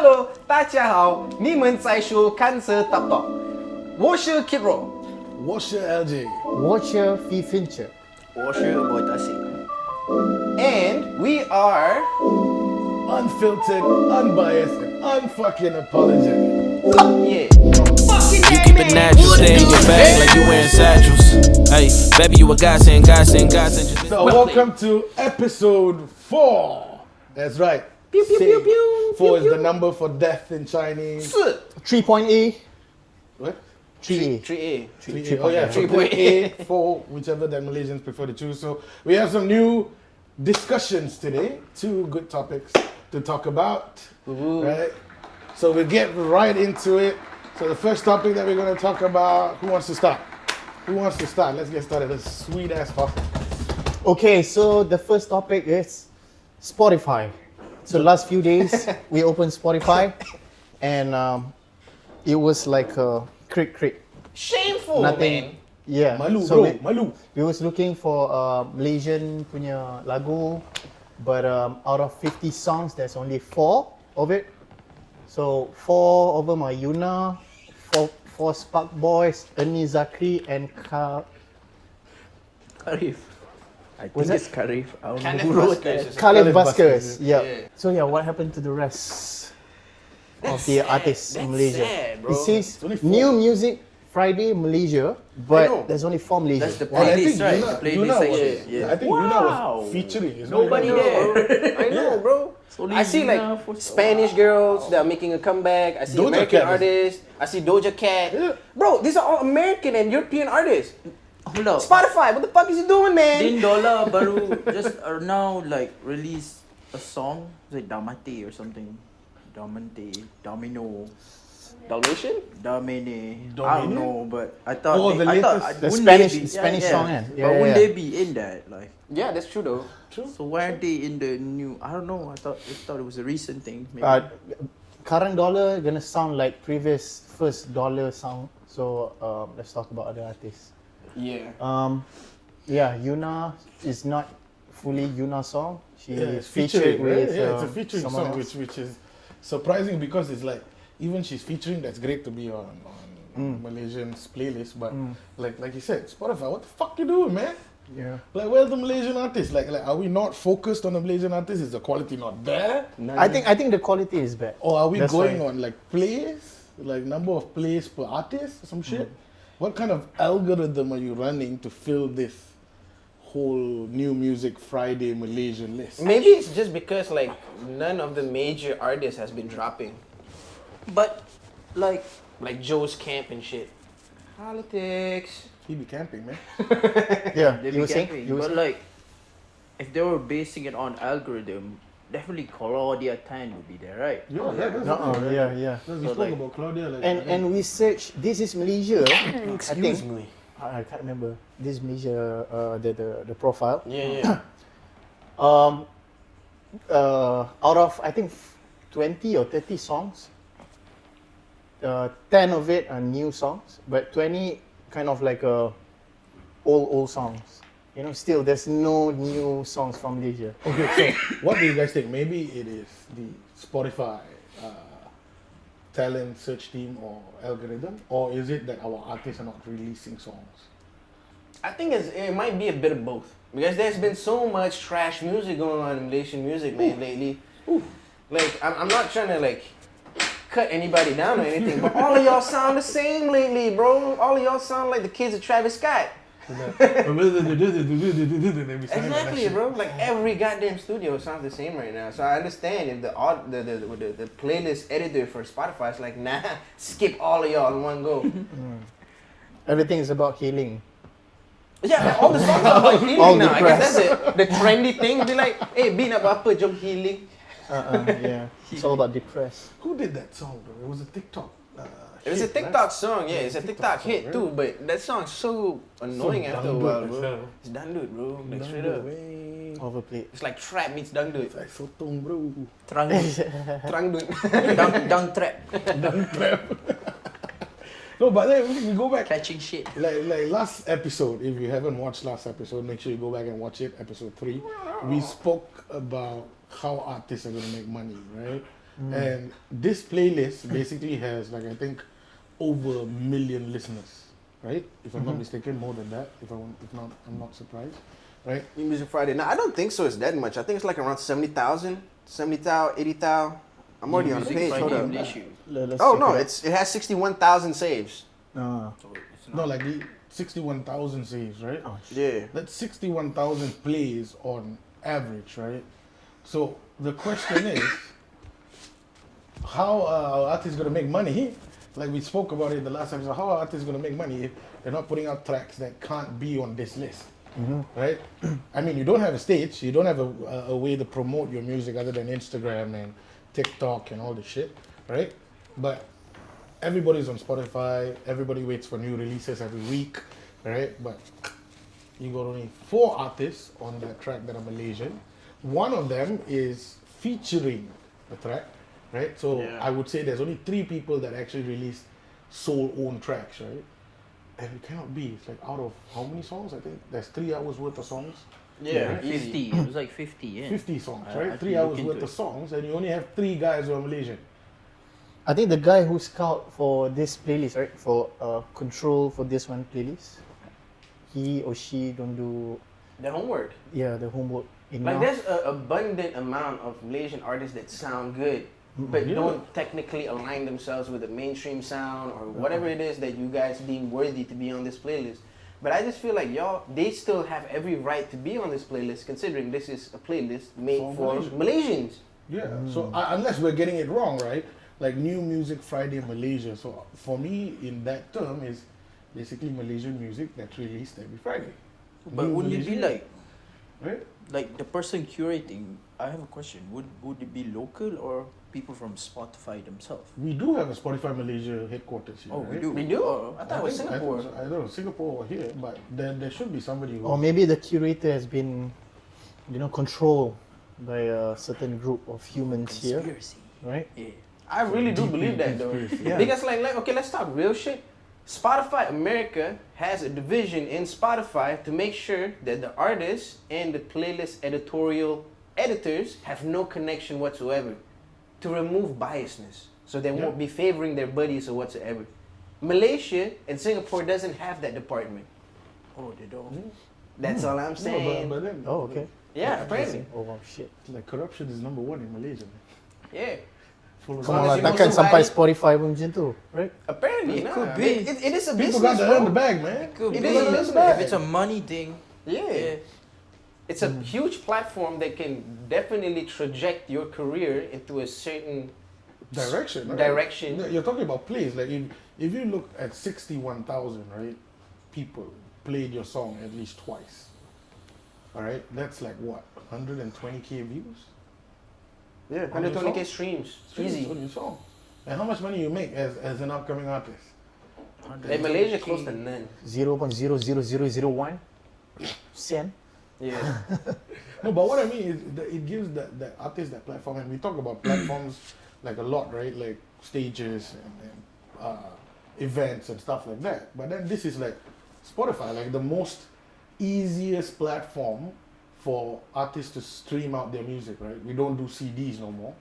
Hello， 大家好，你们在收看着 TUBTALK， 我是 Kidraw， 我是 LJ， 我是 viewpoints， 我是 Boi Tasik， and we are unfiltered, unbiased, and unfucking apologetic. yeah. You keep it natural, stay in your bag like you wearing satchels. Hey, baby, you a godsend, godsend, godsend. Just So welcome to episode 4. That's right. Pew, pew, pew, pew, 4 is pew, the pew. number for death in Chinese. 3.A, What? 3A. 3A. 3. Oh yeah, 3.8, 4, whichever that Malaysians prefer to choose. So we have some new discussions today. 2 good topics to talk about. Right? So we'll get right into it. So the first topic that we're going to talk about, who wants to start? Who wants to start? Let's get started. This sweet ass topic. Okay, so the first topic is Spotify. So last few days we opened Spotify, and it was like a crick. Shameful, Nothing. man. Yeah. Malu, so bro. Malu. we was looking for Malaysian punya lagu, but out of 50 songs, there's only 4 of it. So 4 of them are Yuna, 4 Spark Boys, Ernie Zakri, and Karif. I Was think it? it's Karif. I don't know Khalif who wrote Baskers. that. Khalif Khalif Baskers. Baskers, Yeah. yeah. So yeah, what happened to the rest of the artists in That's Malaysia? sad, bro. It says only 4. New Music Friday Malaysia, know. but there's only 4 Malaysia. That's the Well, I playlist, think right? Yuna, The playlist Yuna was, section. Yeah. I think Yuna Wow. was featuring. It's not Nobody even- there. I know, bro. only I see like Yuna for- Spanish girls that are making a comeback. I see Doja American Cat is- artists. I see Doja Cat. Yeah. Bro, these are all American and European artists. Hold up. Spotify, what the fuck is he doing, man? Din Dollar baru just now like released a song. Is it Damate or something? Domino. Dalmatian? I don't Domino? know, but I thought Oh, the latest- The wouldn't Spanish- they be- Spanish song, yeah. But Yeah, wouldn't yeah. they be in that? Like, Yeah, that's true though. so why aren't they in the new? I don't know. I thought it was a recent thing. Maybe. Current dollar gonna sound like previous first dollar sound. So let's talk about other artists. Yeah. Yeah, Yuna is not fully Yuna song. She Yeah, it's is featured featuring, right? with Yeah, it's a featuring someone song, else. which is surprising because it's like even she's featuring. That's great to be on Malaysian's playlist, but like you said, Spotify. What the fuck you doing, man? Yeah. Like, where's the Malaysian artists? Like, are we not focused on the Malaysian artists? Is the quality not there, I think the quality is bad. or are we That's going why. on like plays, like number of plays per artist, or some shit? What kind of algorithm are you running to fill this whole New Music Friday Malaysian list? Maybe it's just because like none of the major artists has been dropping. but like Like Joe's Camp and shit. Politics. He be camping, man. Yeah, they you were be saying? camping. You were But saying? like, if they were basing it on algorithm, definitely Claudia Tan would be there, right? Yeah, that's No, right. yeah. Because we So, spoke like- about Claudia. Like, And we searched This is Malaysia. I think me. I can't remember. This is Malaysia the profile. Yeah. Out of I think 20 or 30 songs, 10 of it are new songs, but 20 kind of like old songs. You know, still there's no new songs from Malaysia. okay, so what do you guys think? Maybe it is the Spotify talent search team or algorithm, or is it that our artists are not releasing songs? I think it might be a bit of both. Because there's been so much trash music going on in Malaysian music, man, lately. Like, I'm not trying to, like, cut anybody down or anything, but all of y'all sound the same lately, bro. All of y'all sound like the kids of Travis Scott. Exactly, bro. Like, every goddamn studio sounds the same right now. So I understand if the playlist editor for Spotify is like, nah, skip all of y'all in one go. Everything is about healing. Yeah, all the songs are about healing All now. I guess depressed. that's it. The trendy thing. Be like, hey, B nak buat apa? Jom healing. Yeah, it's all about depressed. Who did that song, bro? It was a TikTok. It was a hit, TikTok right? song, yeah. It's a TikTok song, hit right? too, but that song's so annoying after a dangdut while, as bro. well. It's dangdut, bro. Like straight Dangdut, up. wey. Overplayed. It's like trap meets dangdut. It's like sotong, bro. Trangdut. Dung trap, No, but then we go back. catching shit. Like last episode, if you haven't watched last episode, make sure you go back and watch it, episode 3. We spoke about how artists are going to make money, right? And this playlist basically has like I think over 1 million listeners, right? If I'm not mistaken, more than that. If not, I'm not surprised, right? New Music Friday. No, I don't think so. It's that much. I think it's like around 70,000, 70,000, 80,000. I'm already on the page. Hold up. Let's Oh check no, it out. it has 61,000 saves. Ah. No, like 61,000 saves, right? Oh, Yeah. That's 61,000 plays on average, right? So the question is, how are artists going to make money? Like we spoke about it the last episode, how are artists going to make money if they're not putting out tracks that can't be on this list, right? I mean, you don't have a stage, you don't have a way to promote your music other than Instagram and TikTok and all this shit, right? But everybody's on Spotify, everybody waits for new releases every week, right? But you got only 4 artists on that track that are Malaysian. One of them is featuring the track, right? So Yeah. I would say there's only 3 people that actually release sole own tracks, right? And it cannot be. It's like out of how many songs? I think there's 3 hours worth of songs. Yeah, right? 50. It was like 50, yeah. 50 songs, I right? have 3 to look hours into worth of it. songs, and you only have 3 guys who are Malaysian. I think the guy who scout for this playlist, right? For control for this one playlist, he or she don't do The homework. the homework Like enough. there's an abundant amount of Malaysian artists that sound good, but Yeah. don't technically align themselves with the mainstream sound or whatever it is that you guys deem worthy to be on this playlist. But I just feel like y'all, they still have every right to be on this playlist, considering this is a playlist made For for Malaysians. Yeah. So unless we're getting it wrong, right? Like New Music Friday Malaysia. So for me, in that term, is basically Malaysian music that's released every Friday. But New wouldn't it be Malaysian, like right? the person curating? I have a question. Would it be local or people from Spotify themselves? We do have a Spotify Malaysia headquarters here. Oh, right? we do. We do? Oh, I thought it was think- Singapore. I don't know, Singapore or here, but there should be somebody who. Or maybe the curator has been, controlled by a certain group of humans here, Conspiracy. right? Yeah. I really do Deep believe in that though. conspiracy. Yeah. Because like okay, let's talk real shit. Spotify America has a division in Spotify to make sure that the artists and the playlist editorial editors have no connection whatsoever, to remove biasness, so they won't be favoring their buddies or whatsoever. Malaysia and Singapore doesn't have that department. Oh, they don't. That's all I'm No, saying. but then, Oh, okay. Yeah, apparently. Oh shit. like corruption is number 1 in Malaysia. Man. Yeah. Follows Come As on lah, you go takkan to sampai buy- Spotify pun macam tu, right? Apparently, It nah. could be. It is a People business, got to earn bro. the bag, man. Could It be. is a business. If it's a money thing, Yeah. It's a huge platform that can definitely traject your career into a certain Direction. Right? direction. No, you're talking about plays. Like if you look at 61,000, right, people played your song at least twice. All right, that's like what 120K views. Yeah, On your 120K song? streams. Streams Easy. on your song. And how much money you make as an upcoming artist? In Malaysia, close to none. 0.00001 cent. Yeah. No, but what I mean is that it gives the artist that platform, and we talk about platforms like a lot, right? Like stages and events and stuff like that. But then this is like Spotify, like the most easiest platform for artists to stream out their music, right? We don't do CDs no more,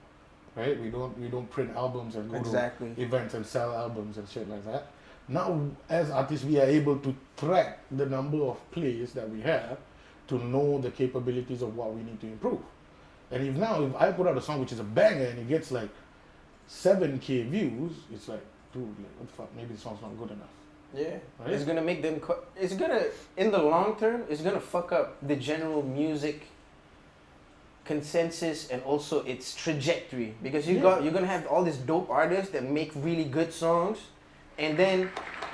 right? We don't print albums and go Exactly. to events and sell albums and shit like that. Now, as artists, we are able to track the number of plays that we have to know the capabilities of what we need to improve. And if I put out a song which is a banger and it gets like 7K views, it's like, dude, like, what the fuck? Maybe the song's not good enough. Yeah. Right? It's gonna make them. It's gonna, in the long term, it's gonna fuck up the general music consensus and also its trajectory, because you're gonna have all these dope artists that make really good songs, and then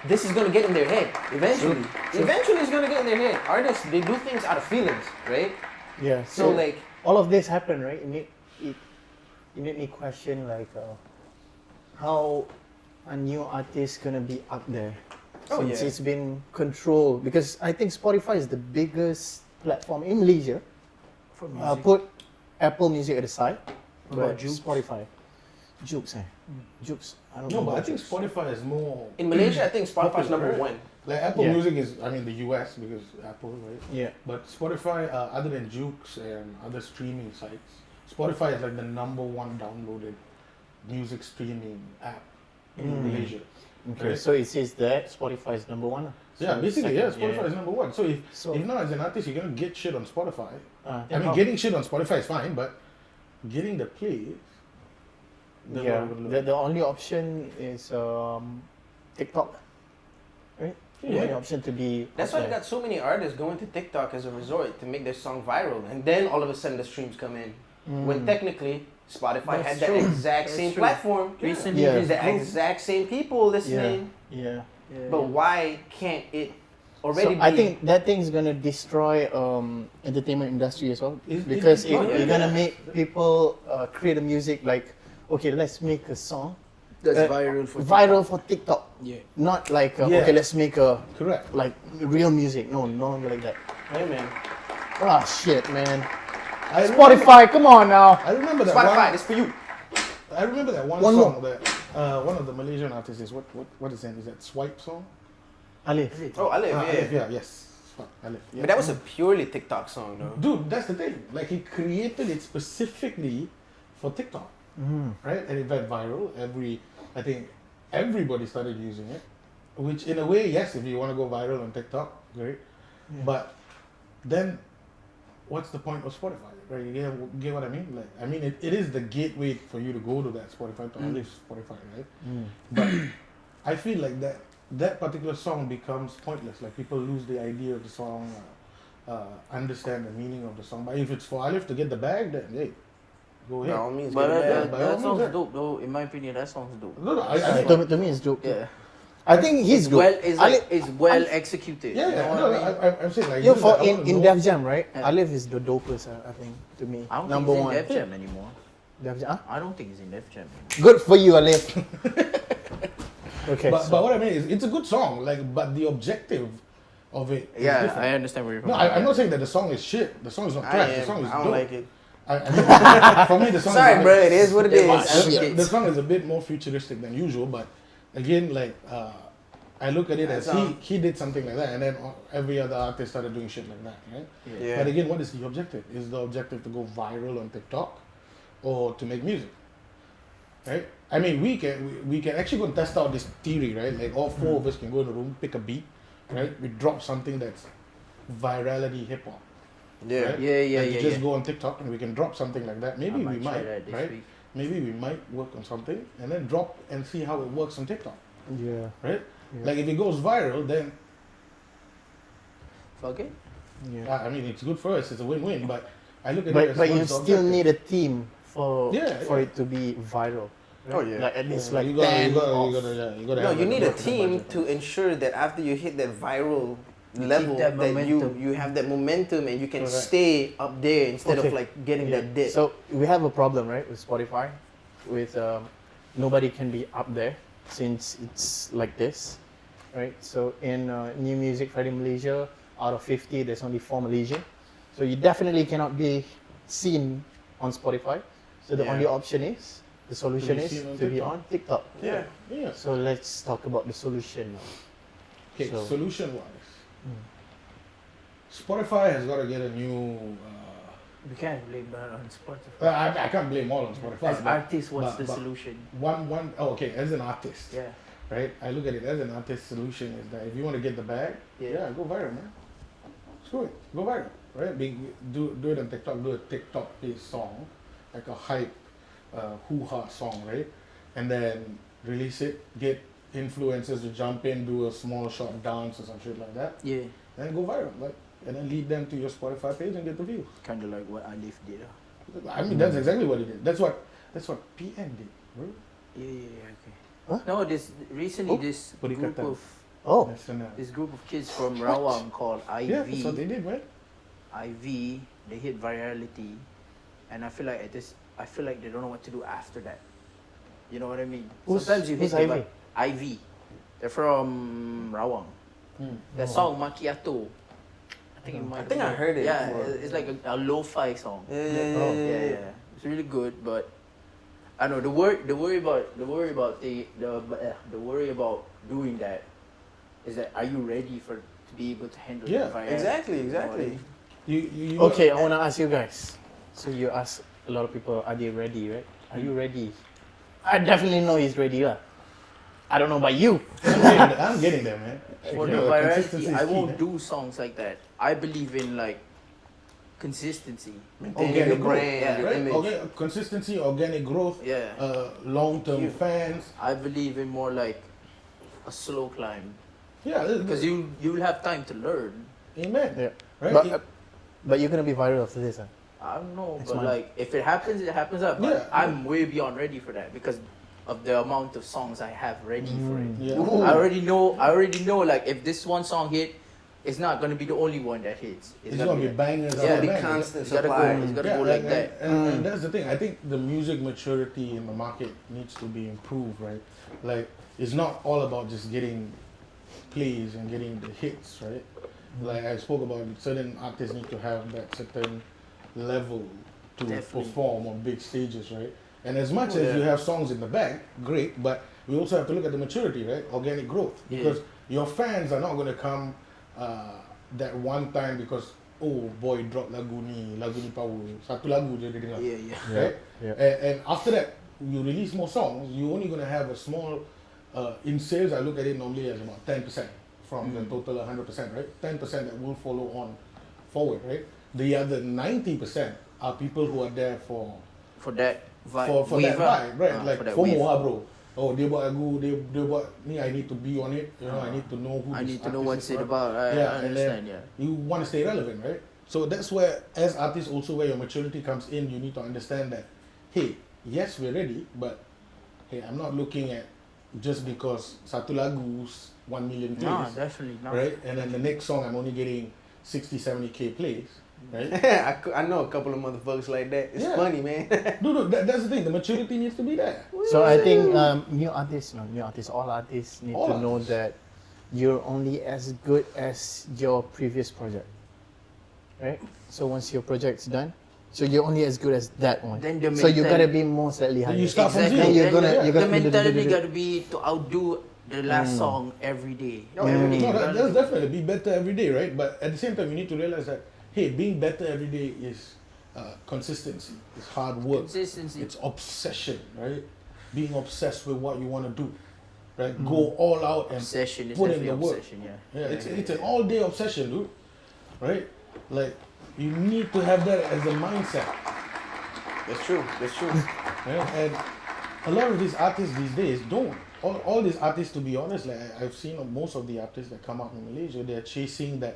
this is gonna get in their head eventually. Eventually, it's gonna get in their head. Artists, they do things out of feelings, right? Yeah. So like, all of this happen, right? You need me question like how a new artist gonna be up there Oh, since yeah. it's been controlled, because I think Spotify is the biggest platform in Malaysia. for music. Put Apple Music at the side. What about but Jukes? Spotify. Jukes, Jukes. I don't No, know. but I about think Jukes. Spotify is more. in Malaysia, I think Spotify's Popular, number right? one. Like Apple Yeah. Music is, I mean, the US because Apple, right? Yeah. But Spotify, other than Jukes and other streaming sites, Spotify is like the number 1 downloaded music streaming app in Malaysia. Okay, Right. so it says that Spotify is number one. Yeah, basically, Spotify is number one. So if So- now as an artist you're gonna get shit on Spotify, I then mean how- getting shit on Spotify is fine, but getting the plays, then Yeah, what we're gonna the, look the only option is TikTok, right? The only Yeah. option to be. That's why out they there. got so many artists going to TikTok as a resort to make their song viral, and then all of a sudden the streams come in. When technically Spotify That's had that true. exact That's same true. platform. Recently, Yeah. It's the exact same people listening. Yeah. But why can't it So already be? I think that thing is gonna destroy entertainment industry as well, It- because it- you're gonna make people create a music like, okay, let's make a song That's Uh, viral for viral for TikTok. Yeah. Not like Yeah. okay, let's make a Correct. like real music. No, not like that. Hey man, Ah shit, man. I Spotify, come on now. I remember that Spotify, one. this for you. I remember that one One song that one of the Malaysian artists is what is that? Is that Swipe song? Alif. Oh, I live, Alif, yeah. yes. Fuck, Alif, yeah. But that was a purely TikTok song, though. Dude, that's the thing. Like he created it specifically for TikTok, right? And it went viral. I think everybody started using it. Which, in a way, yes, if you want to go viral on TikTok, great. But then, what's the point of Spotify? Right? You get what I mean? Like, I mean, it is the gateway for you to go to that Spotify, to Alif's Spotify, right? But I feel like that particular song becomes pointless. Like people lose the idea of the song, understand the meaning of the song. But if it's for Alif to get the bag, then hey, go By ahead. all means, But get it back. by all that means, song's yeah. dope, though. In my opinion, that song's dope. No, I To me, it's dope. Yeah. I think he's good. Well, it's like Alif- it's well executed. yeah, You know no, what I mean? I'm saying like Yo, just for like, I wanna in know- Def Jam, right? Yeah. Alif is the dopest, I think, to me. I don't Number think one. he's in Def Jam anymore. Def Jam. Huh? I don't think he's in Def Jam anymore. Good for you, Alif. Okay. But, so- but what I mean is, it's a good song. Like, but the objective of it is Yeah, different. I understand where you're No, coming I'm not saying that the song is shit. The song is not I trash. The am. song is I don't dope. like it. For me, the song Sorry, is bro. It is what it Yeah, is. shit. the song is a bit more futuristic than usual, but again, like I look at it as he did something like that, and then every other artist started doing shit like that, right? Yeah. But again, what is the objective? Is the objective to go viral on TikTok, or to make music? Right? I mean, we can actually go and test out this theory, right? Like all four of us can go in a room, pick a beat, right? We drop something that's virality hip hop. Yeah. Right? Yeah, Like, yeah, just yeah. go on TikTok and we can drop something like that. Maybe I we might try might, that this right? week. Maybe we might work on something and then drop and see how it works on TikTok, yeah. right? Yeah. Like if it goes viral, then Fuck it. Yeah. I mean it's good for us. It's a win-win. But I look at it as But you what's the still objective? need a team for Yeah, for yeah. it to be viral. right? Oh, yeah. Like at least Yeah, like you gotta, 10 you gotta, of- you gotta, yeah, you gotta. No, have you like need a marketing team budget. to ensure that after you hit that viral You level, keep that that momentum. you have that momentum and you can Correct. stay up there instead Okay. of like getting Yeah. that dip. So we have a problem, right, with Spotify, with nobody can be up there since it's like this, right? So in New Music Friday Malaysia, out of 50, there's only 4 Malaysian. So you definitely cannot be seen on Spotify. So the Yeah. only option is, the solution be is seen on to be TikTok. on TikTok. yeah. Yeah. So let's talk about the solution now. Okay. So- Solution-wise, Spotify has got to get a new. We can't blame that on Spotify. I can't blame all on Spotify. As but artists, what's the but solution? okay, as an artist, Yeah. right? I look at it as an artist. Solution is that if you want to get the bag, Yeah. go viral, man. Screw it, go viral, right? Do it on TikTok. Do a TikTok-based song, like a hype, hoo-ha song, right? And then release it. Get influencers to jump in, do a small short dance or some shit like that, Yeah. and go viral, like, and then lead them to your Spotify page and get the views. Kind of like what Alif did. I mean, that's exactly what he did. That's what PN did, bro. Yeah, okay. Huh? No, recently Oh, this what do you group cut that? of Oh, That's enough. this group of kids from Rawang called Yeah, that's what they IV. did, right? IV, they hit virality, and I feel like they don't know what to do after that. You know what I mean? Who's- Sometimes you hit who's the IV. They're from Rawang. That song Macchiato. I think you might. I think I heard it Yeah, before. it's like a lo-fi song. Yeah. Yeah. It's really good, but I know the worry about doing that is that are you ready to be able to handle Yeah, the virality? Exactly. You know what I mean? You okay. I want to ask you guys. So you ask a lot of people, are they ready, right? Are you ready I definitely know he's ready lah. I don't know about you. I'm getting there, man. For the virality, I won't do songs like that. I believe in like consistency. Maintaining your brand, yeah, your right? image. Consistency, organic growth, Yeah. long-term fans. I believe in more like a slow climb Yeah, because you'll have time to learn. amen. Yeah. Right? But you're gonna be viral after this, huh? I don't know, Next but month. like if it happens, it happens up. But Yeah. I'm way beyond ready for that because of the amount of songs I have ready for it. Yeah. I already know. Like if this one song hit, it's not gonna be the only one that hits. It's gonna be bangers Yeah, after Be bangers. constant It's gotta supply. go. It's gotta Yeah, go like that. and that's the thing. I think the music maturity in the market needs to be improved, right? Like, it's not all about just getting plays and getting the hits, right? Like I spoke about, certain artists need to have that certain level to Definitely. perform on big stages, right? And as much as you have songs in the bag, great, but we also have to look at the maturity, right? Organic growth. Yeah. Because your fans are not going to come that one time because, oh, boy drop lagu ni power, satu lagu je dia dengar. Yeah. Right? Yeah. And after that, you release more songs, you're only going to have a small, in sales, I look at it normally as about 10% from the total 100%, right? 10% that will follow on forward, right? The other 90% are people who are there for that vibe. for that vibe, right? Like for that FOMO wave. lah, bro. Oh, dia buat lagu, dia buat ni, I need to be on it. You know, I need to know who I this need to know artist what's is, it right? about. I and understand. then Yeah. you want to stay relevant, right? So that's where, as artists, also where your maturity comes in. You need to understand that, hey, yes, we're ready, but hey, I'm not looking at just because satu lagu's 1 million plays, No, definitely not. right? And then the next song I'm only getting 60, 70K plays, right? I know a couple of motherfuckers like that. It's Yeah. funny, man. No, that's the thing. The maturity needs to be there. So I think new artists, all artists need All to know artists. that you're only as good as your previous project, right? So once your project's done, so you're only as good as that one. Then the So you gotta mentality- be more slightly higher. You start from Exactly. zero. You're gonna- Then you're the gonna be the- mentality got to be to outdo the last song every day. Every day. No, that's definitely be better every day, right? But at the same time, you need to realize that, hey, being better every day is consistency, it's hard work, Consistency. it's obsession, right? Being obsessed with what you want to do, right? Go all out and Obsession is put in definitely the work. obsession. Yeah. Yeah, it's an all day obsession, dude, right? Like, you need to have that as a mindset. That's true. That's true. Right? And a lot of these artists these days don't. All these artists, to be honest, like I've seen most of the artists that come out in Malaysia, they're chasing that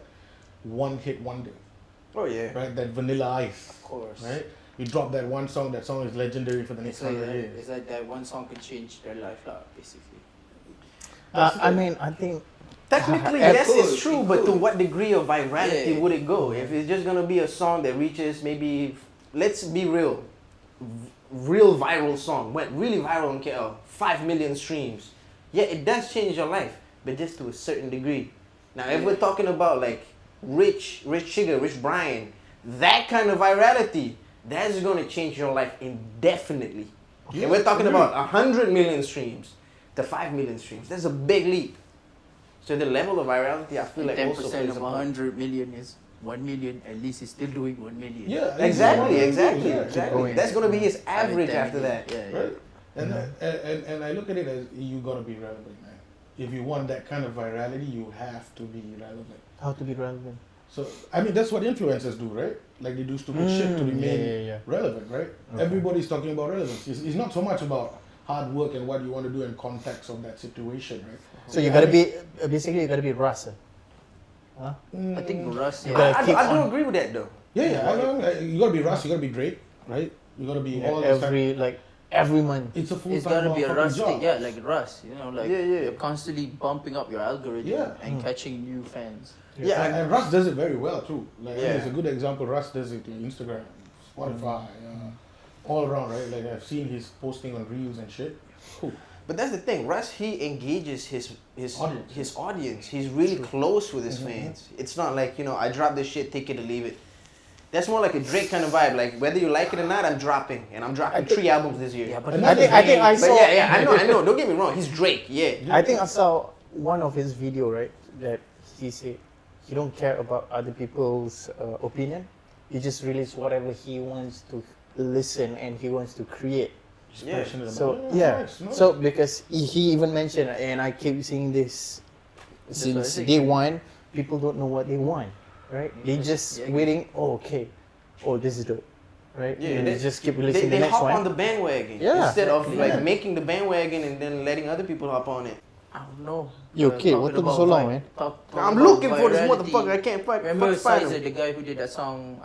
one hit wonder, Oh yeah. right? That Vanilla Ice, Of course. right? You drop that one song, that song is legendary for the next It's like 100 that, years. it's like that one song could change their life, lah, basically. I mean, I think Technically, It yes, could, it's true, it but to could. what degree of virality Yeah. would it go? If it's just gonna be a song that reaches maybe, let's be real, real viral song, went really viral in KL, 5 million streams. Yeah, it does change your life, but just to a certain degree. Now, if we're talking about like Rich Sugar, Rich Brian, that kind of virality, that's gonna change your life indefinitely. Yeah, And we're talking agree. about 100 million streams to 5 million streams. That's a big leap. So the level of virality, I feel like also 10% plays of a part. 100 million is 1 million. At least he's still doing 1 million. Yeah, Exactly, yeah, exactly, yeah. exactly. going. That's gonna be his average Every after time that. again. Yeah, Right? And I look at it as you gotta be relevant, man. If you want that kind of virality, you have to be relevant. how to be relevant. So I mean that's what influencers do, right? Like they do stupid shit to remain yeah. relevant, right? Everybody's talking about relevance. It's not so much about hard work and what you want to do in context of that situation, right? So you gotta be basically you gotta be Russ. Huh? I think Russ, You gotta I keep don't on agree with that though. Yeah, I know. You gotta be Russ, you gotta be Drake, right? You gotta be all this time. every month. It's a full it's time gotta be a fucking Russ job. thing. Yeah, like Russ. You know, like Yeah, yeah. you're constantly bumping up your algorithm Yeah. and catching new fans. Yeah, And Russ does it very well too. Like Yeah. it's a good example. Russ does it on Instagram, Spotify, all around, right? Like I've seen his posting on reels and shit. Cool. but that's the thing. Russ, he engages his Audience. his audience. He's really close with his fans. It's not like, you know, I drop this shit, take it or leave it. That's more like a Drake kind of vibe. Like whether you like it or not, I'm dropping, and I'm dropping 3 albums this year. Yeah, but And I think I But saw. yeah, I know. Don't get me wrong. He's Drake. Yeah. I think I saw one of his video, right? That he said he don't care about other people's opinion. He just release whatever he wants to listen and he wants to create. Yeah. Passionate about So it. yeah, Nice, no? so because he even mentioned, and I keep seeing this what I since think. day one, people don't know what they want, right? They just Yeah. waiting. Oh, okay. Oh, this is dope, right? Yeah, and they- they just keep They, releasing they the next hop one. on the bandwagon Yeah. instead of Yeah. like making the bandwagon and then letting other people hop on it. I don't know. You okay? What Talking took about so long, man? I'm about looking for this virality. motherfucker. I can't find Remember find Sizer, him. the guy who did that song,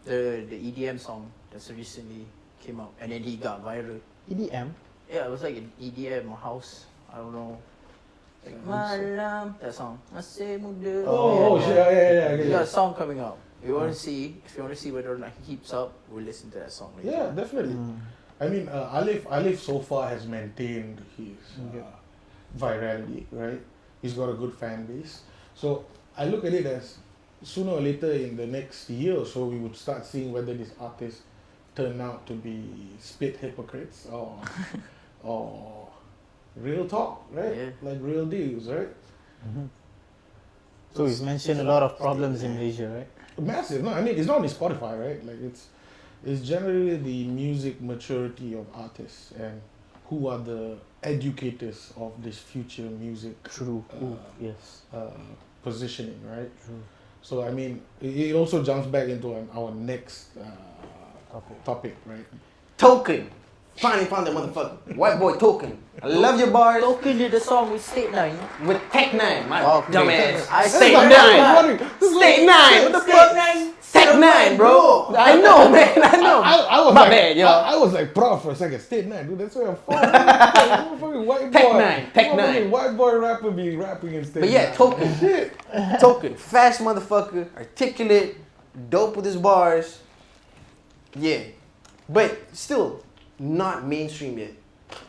the EDM song that's recently came out, and then he got viral. EDM. Yeah, it was like an EDM or house. I don't know. Like Malam, that song. Masih muda. Oh, shit, yeah. He got a song coming out. If you want to see whether or not he keeps up, we'll listen to that song later. Yeah, definitely. I mean, Alif so far has maintained his virality, right? He's got a good fan base. So I look at it as sooner or later in the next year or so, we would start seeing whether these artists turn out to be spit hypocrites or real talk, right? Yeah. Like real deals, right? So he's mentioned a lot of problems in Malaysia, right? Massive. No, I mean it's not only Spotify, right? Like it's generally the music maturity of artists and who are the educators of this future music True. Yes. positioning, right? True. So I mean, it also jumps back into our next topic, right? Token. Finally found that motherfucker. White boy Token. I love your bars. Token did the song with State 9. With Tech 9, my Okay. dumb ass. I State said 9. State 9. What the fuck? Tech 9, bro. I know, man. I know. I was My like, bad, yo. I was like proud for a second. State 9, dude. That's where I'm from. Motherfucking white boy. Tech 9, Tech Motherfucking 9. White boy rapper be rapping in State But yeah, 9. Token. Shit. Token. Fast motherfucker. Articulate. Dope with his bars. Yeah. But still, not mainstream yet.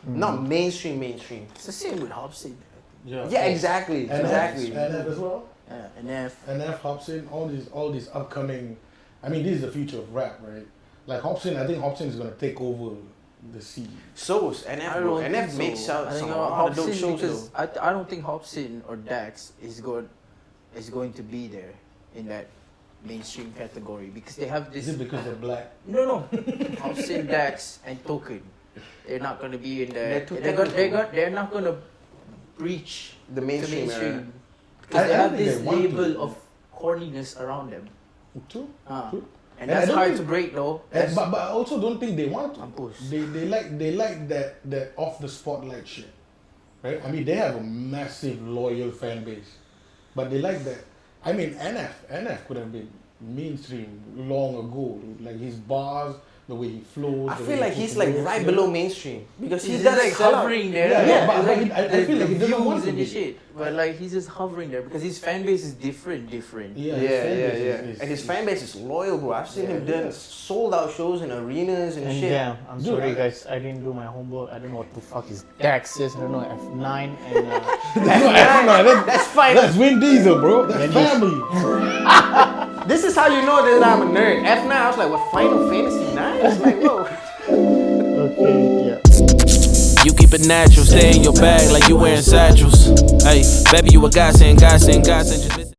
Not mainstream. It's the same with Hobson. Yeah, exactly. Exactly. NF as well. Yeah, and then NF, Hobson, all these upcoming. I mean, this is the future of rap, right? Like Hobson, I think Hobson is gonna take over the scene. So is NF, I bro. don't NF think makes so. out I some think a lot of dope Hobson, shows because though. I don't think Hobson or Dax is going to be there in that mainstream category because they have Is this. it because they're black? No. Hobson, Dax, and Token. They're not going to be in They're the. too They're not going to reach The the mainstream era. mainstream because I they have think this they want to. label of corniness around them. True. Ah. True. And And I that's don't hard think- to break though. And, but I also don't think they want to. Mampus. They like that off the spotlight shit, right? I mean, they have a massive loyal fan base, but they like that. I mean, NF could have been mainstream long ago, dude. Like his bars, the way he flows. I the feel way like he he's puts like the words right together. below mainstream because He's he's just that like like hovering there. Yeah, but like, I feel like he doesn't want views to and be. the shit. But like he's just hovering there because his fan base is different. Yeah, Yeah, his fan yeah, base yeah. is- And his fan base is loyal, bro. I've seen Yeah, him done yeah. sold out shows in arenas and, And shit. damn, I'm Dude, sorry I- guys, I didn't do my homework. I don't know what the fuck is Dax is. I don't know F9 and That's fine. That's Vin Diesel, bro. That's Vin Diesel. family. This is how you know that I'm a nerd. F9, I was like, what, Final Fantasy 9? It's like, whoa. okay, yeah. You keep it natural, stay in your bag like you wearing satchels. Hey, baby, you a godsend, just